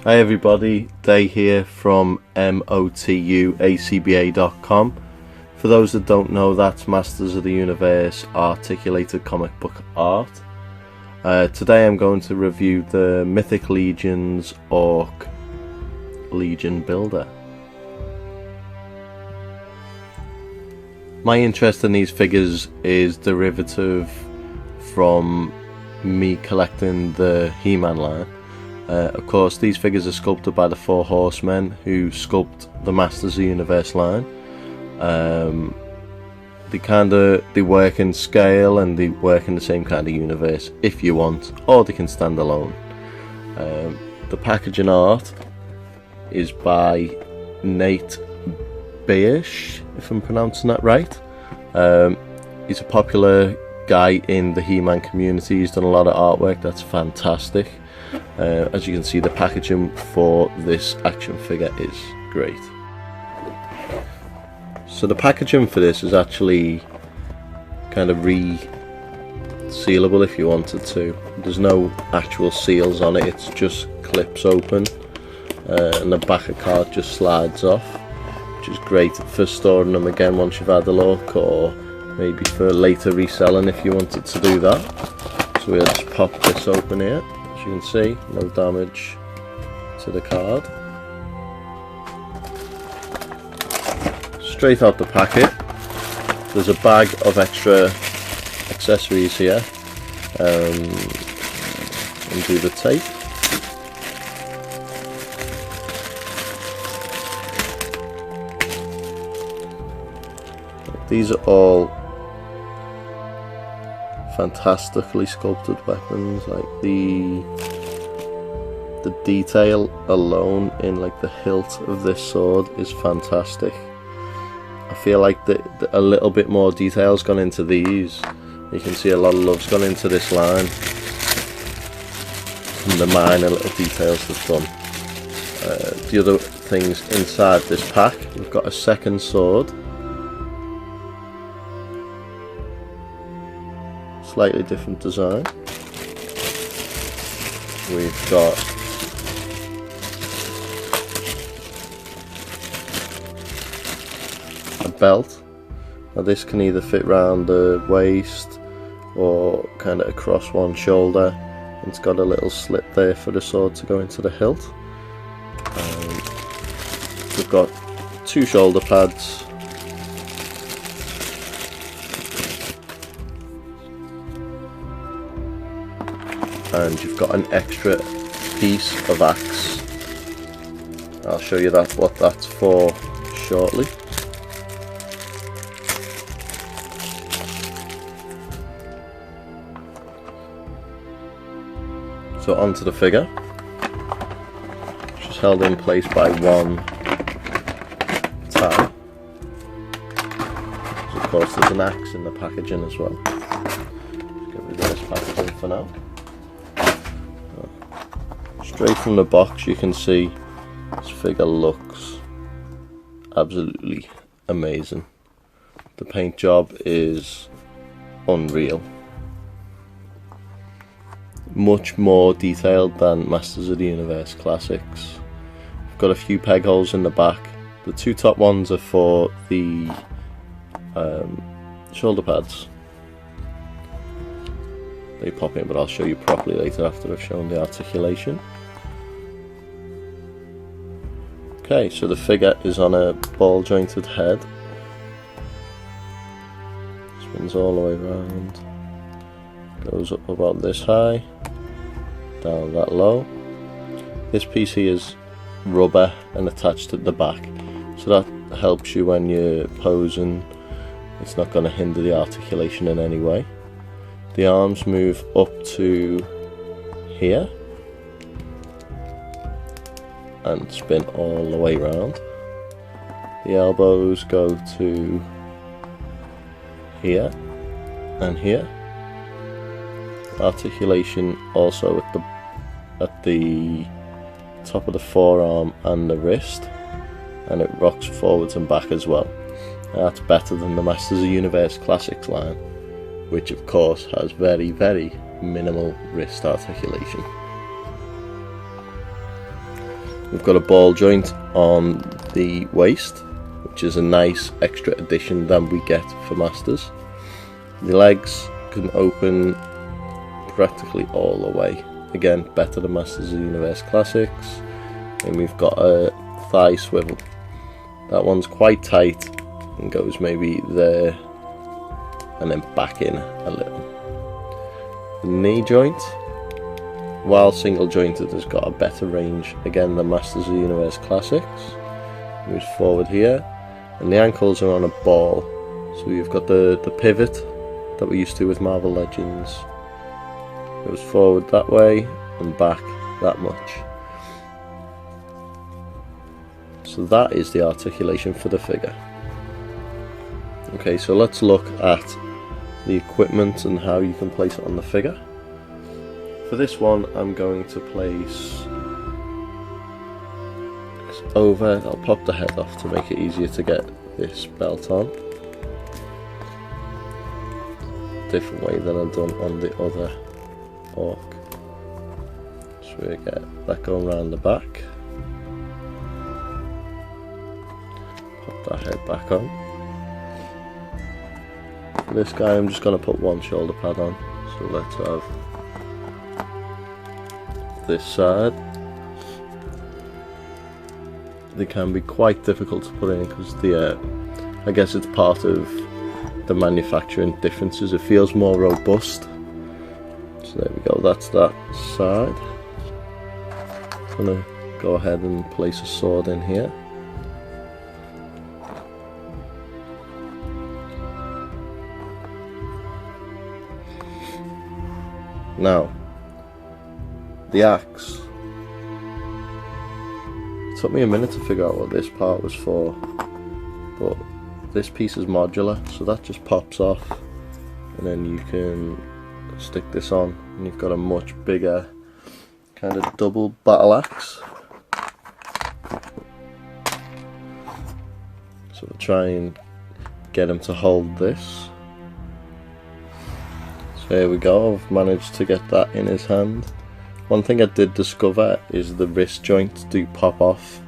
Hi everybody, Day here from motuacba.com. For those that don't know, that's Masters of the Universe articulated comic book art. Today I'm going to review the Mythic Legions Orc Legion Builder. My interest in these figures is derivative from me collecting the He-Man line. Of course, these figures are sculpted by the 4 Horsemen, who sculpt the Masters of the Universe line. They work in scale and they work in the same kind of universe if you want, or they can stand alone. The packaging art is by Nate Beish, if I'm pronouncing that right. He's a popular guy in the He-Man community. He's done a lot of artwork that's fantastic. As you can see, the packaging for this action figure is great. So the packaging for this is actually kind of re-sealable if you wanted to. There's no actual seals on it, it's just clips open, and the back of card just slides off, which is great for storing them again once you've had a look, or maybe for later reselling if you wanted to do that. So we'll just pop this open here. As you can see, no damage to the card. Straight out the packet, there's a bag of extra accessories here. Undo the tape. These are all fantastically sculpted weapons. Like the detail alone in like the hilt of this sword is fantastic. I feel like a little bit more detail's gone into these. You can see a lot of love's gone into this line, and the minor little details they've done. The other things inside this pack, we've got a second sword. Slightly different design. We've got a belt. Now this can either fit round the waist or kind of across one shoulder. It's got a little slit there for the sword to go into the hilt. We've got 2 shoulder pads. And you've got an extra piece of axe. I'll show you what that's for shortly. So onto the figure, which is held in place by one tie. So of course there's an axe in the packaging as well. Just get rid of this packaging for now. Straight from the box you can see this figure looks absolutely amazing. The paint job is unreal. Much more detailed than Masters of the Universe Classics. We've got a few peg holes in the back. The 2 top ones are for the shoulder pads. They pop in, but I'll show you properly later after I've shown the articulation. Okay, so the figure is on a ball jointed head. Spins all the way around. Goes up about this high, down that low. This piece here is rubber and attached at the back, so that helps you when you're posing. It's not going to hinder the articulation in any way. The arms move up to here and spin all the way around. The elbows go to here and here. Articulation also at the top of the forearm and the wrist, and it rocks forwards and back as well. That's better than the Masters of the Universe Classics line, which of course has very, very minimal wrist articulation. We've got a ball joint on the waist, which is a nice extra addition that we get for Masters. The legs can open practically all the way. Again, better than Masters of the Universe Classics. And we've got a thigh swivel. That one's quite tight and goes maybe there and then back in a little. The knee joint, while single jointed, has got a better range again than Masters of the Universe Classics. Moves forward here, and the ankles are on a ball, so you've got the pivot that we're used to with Marvel Legends. Goes forward that way and back that much. So that is the articulation for the figure. Okay, so let's look at the equipment and how you can place it on the figure. For this one, I'm going to place this over. I'll pop the head off to make it easier to get this belt on. Different way than I've done on the other orc. So we get that going around the back. Pop that head back on. For this guy, I'm just going to put one shoulder pad on. So let's have this side. They can be quite difficult to put in because I guess it's part of the manufacturing differences. It feels more robust. So there we go, that's that side. I'm gonna go ahead and place a sword in here. Now, the axe. It took me a minute to figure out what this part was for, but this piece is modular, so that just pops off, and then you can stick this on, and you've got a much bigger kind of double battle axe. So we'll try and get him to hold this. So here we go, I've managed to get that in his hand. One thing I did discover is the wrist joints do pop off,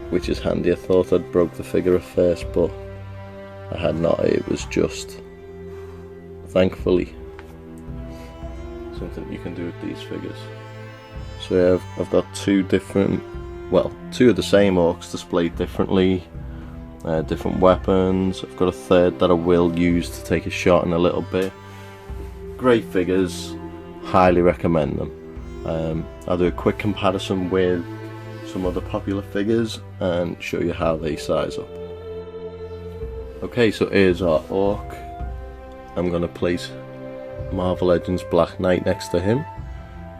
which is handy. I thought I'd broke the figure at first, but I had not. It was just, thankfully, something you can do with these figures. So yeah, I've got two different, well, two of the same orcs displayed differently, different weapons. I've got a third that I will use to take a shot in a little bit. Great figures. Highly recommend them. I'll do a quick comparison with some other popular figures and show you how they size up. Okay, so here's our orc. I'm going to place Marvel Legends Black Knight next to him.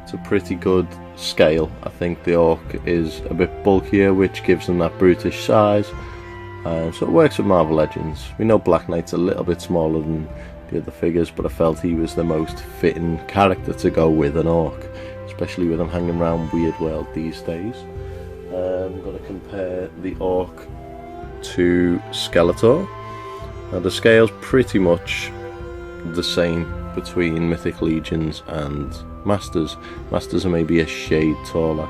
It's a pretty good scale. I think the orc is a bit bulkier, which gives them that brutish size. So it works with Marvel Legends. We know Black Knight's a little bit smaller than the other figures, but I felt he was the most fitting character to go with an orc, especially with him hanging around Weird World these days. I'm going to compare the orc to Skeletor. Now the scale's pretty much the same between Mythic Legions and Masters. Masters are maybe a shade taller.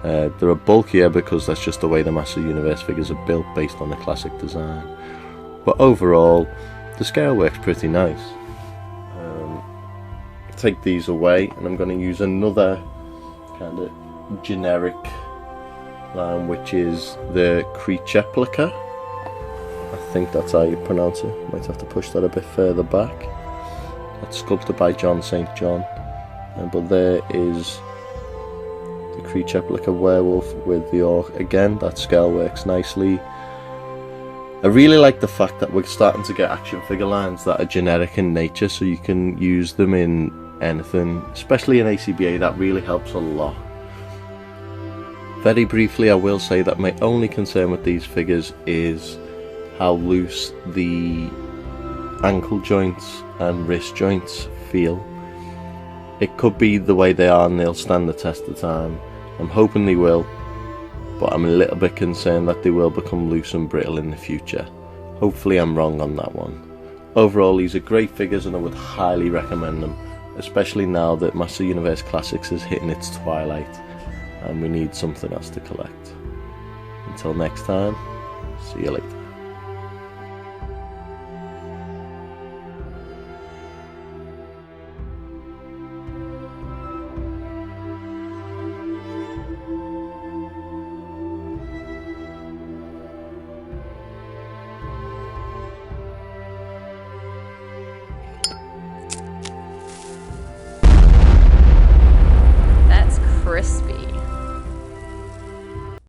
They're bulkier because that's just the way the Master Universe figures are built based on the classic design. But overall, the scale works pretty nice. Take these away, and I'm going to use another kind of generic line, which is the Creatureplica. I think that's how you pronounce it. Might have to push that a bit further back. That's sculpted by John St. John. But there is the Creatureplica werewolf with the orc. Again, that scale works nicely. I really like the fact that we're starting to get action figure lines that are generic in nature, so you can use them in anything, especially in ACBA. That really helps a lot. Very briefly, I will say that my only concern with these figures is how loose the ankle joints and wrist joints feel. It could be the way they are and they'll stand the test of time. I'm hoping they will, but I'm a little bit concerned that they will become loose and brittle in the future. Hopefully I'm wrong on that one. Overall, these are great figures and I would highly recommend them, especially now that Master Universe Classics is hitting its twilight. and we need something else to collect. Until next time, see you later.